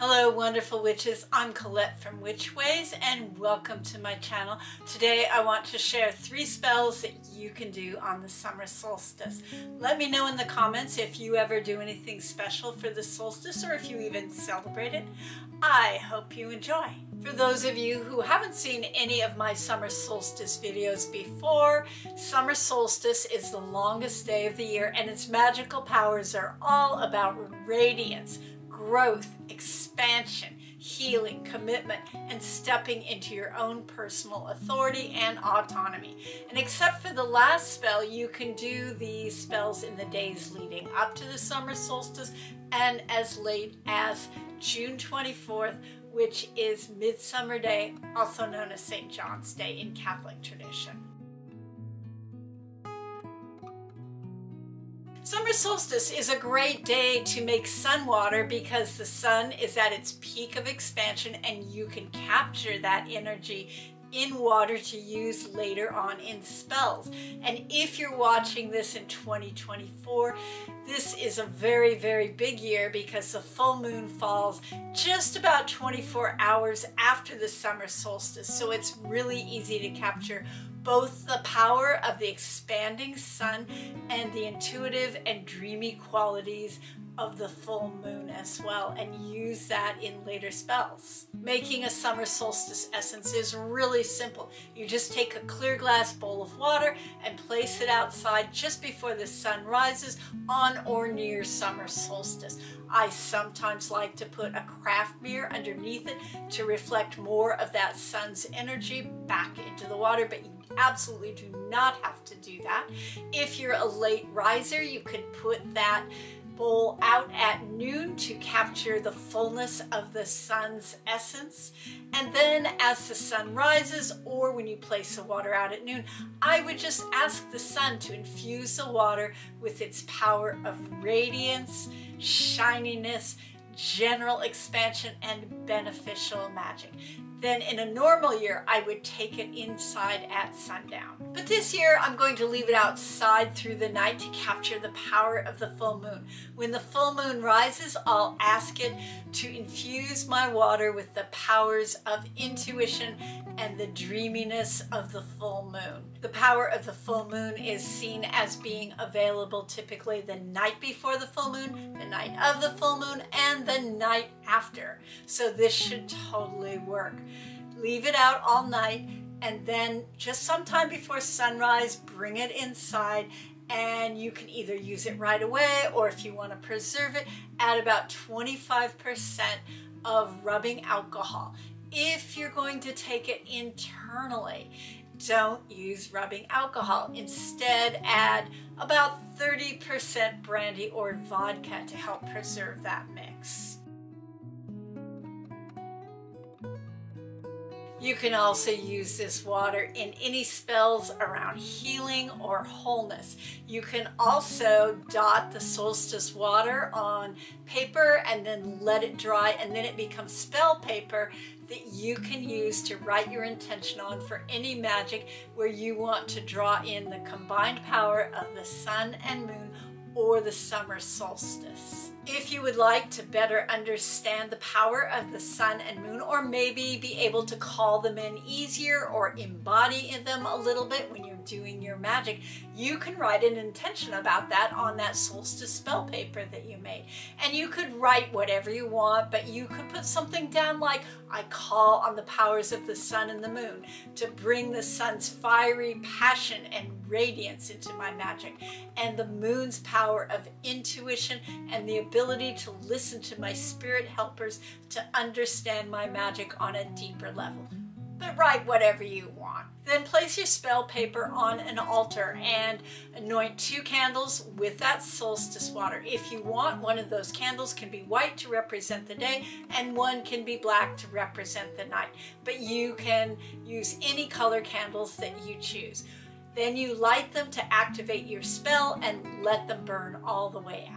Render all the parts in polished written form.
Hello wonderful witches, I'm Colette from Witch Ways and welcome to my channel. Today I want to share 3 spells that you can do on the summer solstice. Let me know in the comments if you ever do anything special for the solstice or if you even celebrate it. I hope you enjoy. For those of you who haven't seen any of my summer solstice videos before, summer solstice is the longest day of the year and its magical powers are all about radiance, growth, expansion, healing, commitment, and stepping into your own personal authority and autonomy. And except for the last spell, you can do these spells in the days leading up to the summer solstice and as late as June 24th, which is Midsummer Day, also known as St. John's Day in Catholic tradition. Summer solstice is a great day to make sun water because the sun is at its peak of expansion and you can capture that energy in water to use later on in spells. And if you're watching this in 2024, this is a very, very big year because the full moon falls just about 24 hours after the summer solstice. So it's really easy to capture both the power of the expanding sun and the intuitive and dreamy qualities of the full moon as well, and use that in later spells. Making a summer solstice essence is really simple. You just take a clear glass bowl of water and place it outside just before the sun rises on or near summer solstice. I sometimes like to put a craft mirror underneath it to reflect more of that sun's energy back into the water, but you absolutely do not have to do that. If you're a late riser, you could put that bowl out at noon to capture the fullness of the sun's essence. And then as the sun rises, or when you place the water out at noon, I would just ask the sun to infuse the water with its power of radiance, shininess, general expansion, and beneficial magic. Then in a normal year, I would take it inside at sundown. But this year, I'm going to leave it outside through the night to capture the power of the full moon. When the full moon rises, I'll ask it to infuse my water with the powers of intuition and the dreaminess of the full moon. The power of the full moon is seen as being available typically the night before the full moon, the night of the full moon, and the night after. So this should totally work. Leave it out all night and then just sometime before sunrise, bring it inside, and you can either use it right away or if you want to preserve it, add about 25% of rubbing alcohol. If you're going to take it internally, don't use rubbing alcohol. Instead, add about 30% brandy or vodka to help preserve that mix. You can also use this water in any spells around healing or wholeness. You can also dot the solstice water on paper and then let it dry, and then it becomes spell paper that you can use to write your intention on for any magic where you want to draw in the combined power of the sun and moon or the summer solstice. If you would like to better understand the power of the sun and moon, or maybe be able to call them in easier or embody them a little bit when you're doing your magic, you can write an intention about that on that solstice spell paper that you made. And you could write whatever you want, but you could put something down like, I call on the powers of the sun and the moon to bring the sun's fiery passion and radiance into my magic, and the moon's power of intuition and the ability to listen to my spirit helpers to understand my magic on a deeper level. But write whatever you want. Then place your spell paper on an altar and anoint 2 candles with that solstice water. If you want, one of those candles can be white to represent the day and one can be black to represent the night. But you can use any color candles that you choose. Then you light them to activate your spell and let them burn all the way out.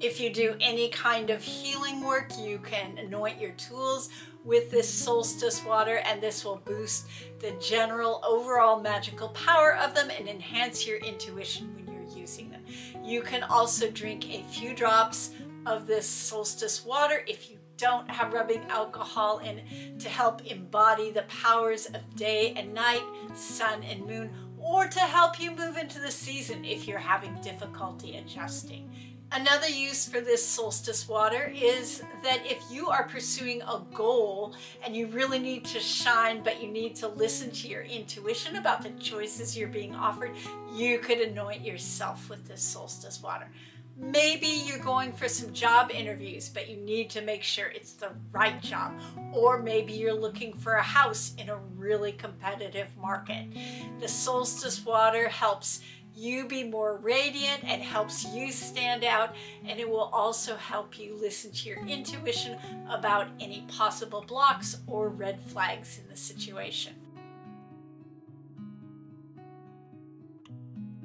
If you do any kind of healing work, you can anoint your tools with this solstice water, and this will boost the general overall magical power of them and enhance your intuition when you're using them. You can also drink a few drops of this solstice water if you don't have rubbing alcohol in to help embody the powers of day and night, sun and moon, or to help you move into the season if you're having difficulty adjusting. Another use for this solstice water is that if you are pursuing a goal and you really need to shine, but you need to listen to your intuition about the choices you're being offered, you could anoint yourself with this solstice water. Maybe you're going for some job interviews, but you need to make sure it's the right job. Or maybe you're looking for a house in a really competitive market. The solstice water helps you be more radiant and helps you stand out, and it will also help you listen to your intuition about any possible blocks or red flags in the situation.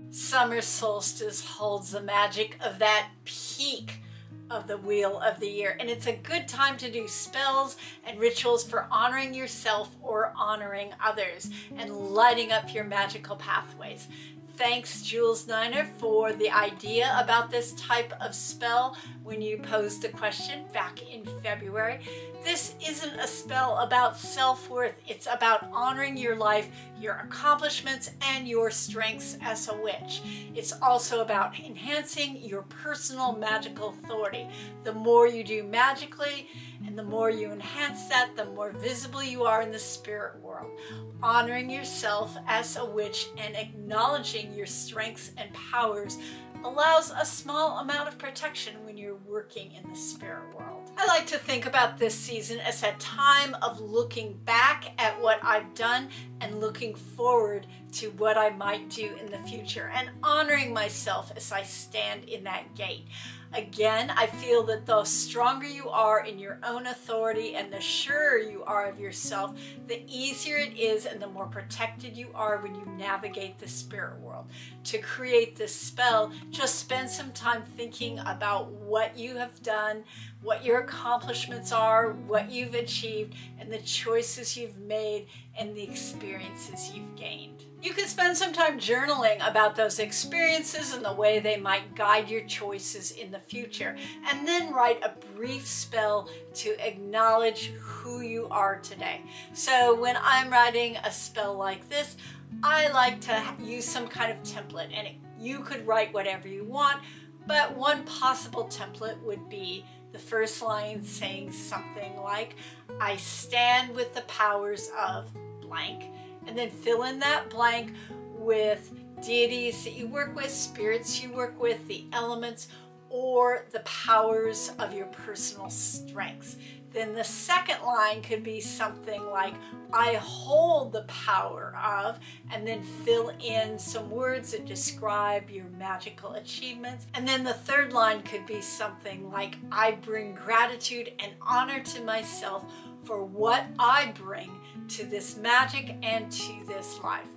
Summer solstice holds the magic of that peak of the wheel of the year, and it's a good time to do spells and rituals for honoring yourself or honoring others and lighting up your magical pathways. Thanks, Jules Niner, for the idea about this type of spell when you posed the question back in February. This isn't a spell about self-worth. It's about honoring your life, your accomplishments, and your strengths as a witch. It's also about enhancing your personal magical authority. The more you do magically, and the more you enhance that, the more visible you are in the spirit world. Honoring yourself as a witch and acknowledging your strengths and powers allows a small amount of protection when you're working in the spirit world. I like to think about this season as a time of looking back at what I've done and looking forward to what I might do in the future, and honoring myself as I stand in that gate. Again, I feel that the stronger you are in your own authority and the surer you are of yourself, the easier it is and the more protected you are when you navigate the spirit world. To create this spell, just spend some time thinking about what you have done, what your accomplishments are, what you've achieved, and the choices you've made and the experiences you've gained. You can spend some time journaling about those experiences and the way they might guide your choices in the future, and then write a brief spell to acknowledge who you are today. So when I'm writing a spell like this, I like to use some kind of template, and you could write whatever you want, but one possible template would be the first line saying something like, I stand with the powers of blank, and then fill in that blank with deities that you work with, spirits you work with, the elements, or the powers of your personal strengths. Then the second line could be something like, I hold the power of, and then fill in some words that describe your magical achievements. And then the third line could be something like, I bring gratitude and honor to myself for what I bring to this magic and to this life.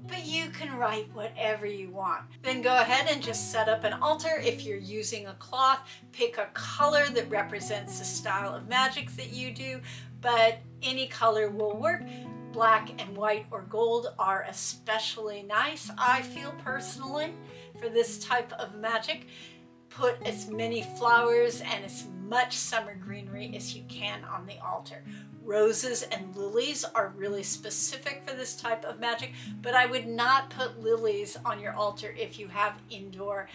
But you can write whatever you want. Then go ahead and just set up an altar. If you're using a cloth, pick a color that represents the style of magic that you do, but any color will work. Black and white or gold are especially nice, I feel personally, for this type of magic. Put as many flowers and as much summer greenery as you can on the altar. Roses and lilies are really specific for this type of magic, but I would not put lilies on your altar if you have indoor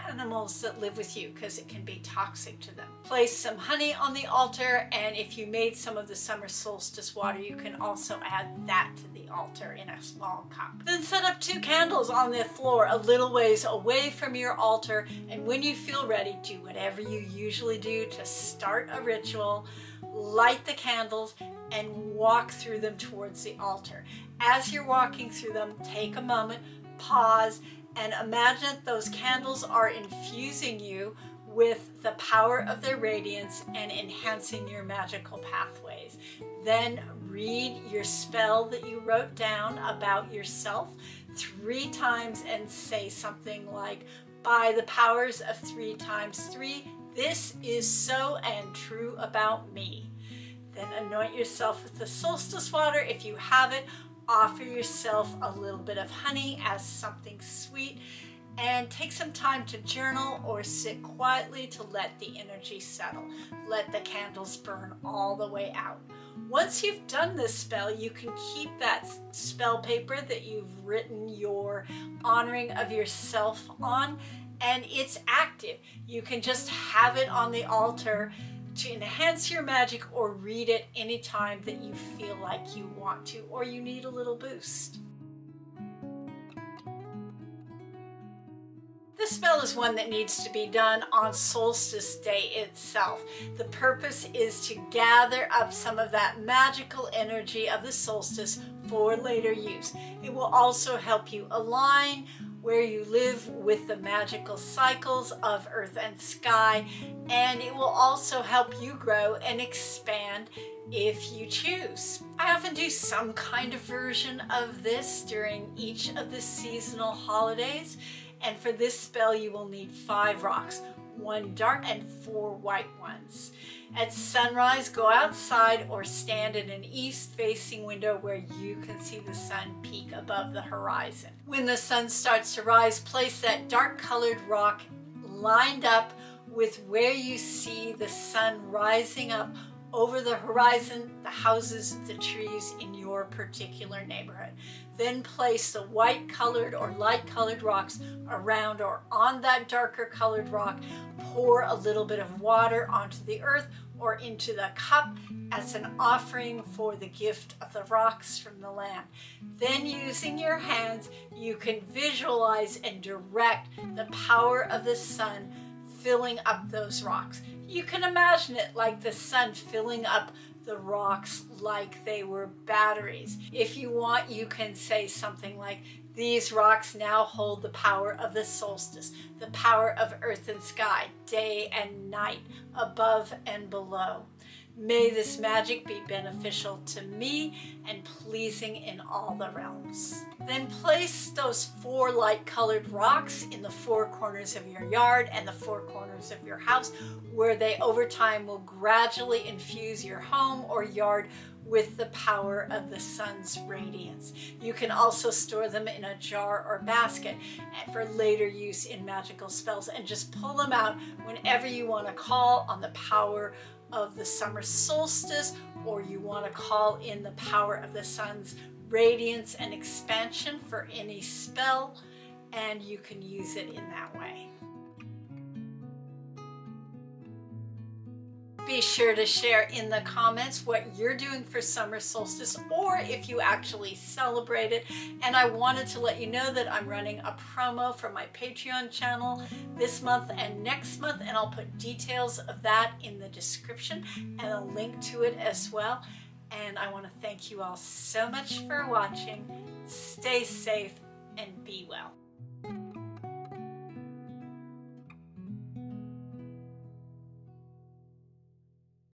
animals that live with you, because it can be toxic to them. Place some honey on the altar, and if you made some of the summer solstice water, you can also add that to the altar in a small cup. Then set up 2 candles on the floor a little ways away from your altar, and when you feel ready, do whatever you usually do to start a ritual. Light the candles and walk through them towards the altar. As you're walking through them, take a moment, pause, and imagine that those candles are infusing you with the power of their radiance and enhancing your magical pathways. Then read your spell that you wrote down about yourself 3 times and say something like, by the powers of 3 times 3, this is so and true about me. Then anoint yourself with the solstice water if you have it. Offer yourself a little bit of honey as something sweet, and take some time to journal or sit quietly to let the energy settle. Let the candles burn all the way out. Once you've done this spell, you can keep that spell paper that you've written your honoring of yourself on, and it's active. You can just have it on the altar to enhance your magic, or read it anytime that you feel like you want to or you need a little boost. This spell is one that needs to be done on solstice day itself. The purpose is to gather up some of that magical energy of the solstice for later use. It will also help you align where you live with the magical cycles of earth and sky, and it will also help you grow and expand if you choose. I often do some kind of version of this during each of the seasonal holidays, and for this spell you will need 5 rocks, 1 dark and 4 white ones. At sunrise, go outside or stand in an east-facing window where you can see the sun peak above the horizon. When the sun starts to rise, place that dark-colored rock lined up with where you see the sun rising up over the horizon, the houses, the trees in your particular neighborhood. Then place the white colored or light colored rocks around or on that darker colored rock. Pour a little bit of water onto the earth or into the cup as an offering for the gift of the rocks from the land. Then, using your hands, you can visualize and direct the power of the sun filling up those rocks. You can imagine it like the sun filling up the rocks like they were batteries. If you want, you can say something like, "These rocks now hold the power of the solstice, the power of earth and sky, day and night, above and below. May this magic be beneficial to me and pleasing in all the realms." Then place those 4 light-colored rocks in the 4 corners of your yard and the 4 corners of your house, where they over time will gradually infuse your home or yard with the power of the sun's radiance. You can also store them in a jar or basket for later use in magical spells, and just pull them out whenever you want to call on the power of the summer solstice, or you want to call in the power of the sun's radiance and expansion for any spell, and you can use it in that way. Be sure to share in the comments what you're doing for summer solstice, or if you actually celebrate it. And I wanted to let you know that I'm running a promo for my Patreon channel this month and next month, and I'll put details of that in the description and a link to it as well. And I want to thank you all so much for watching. Stay safe and be well.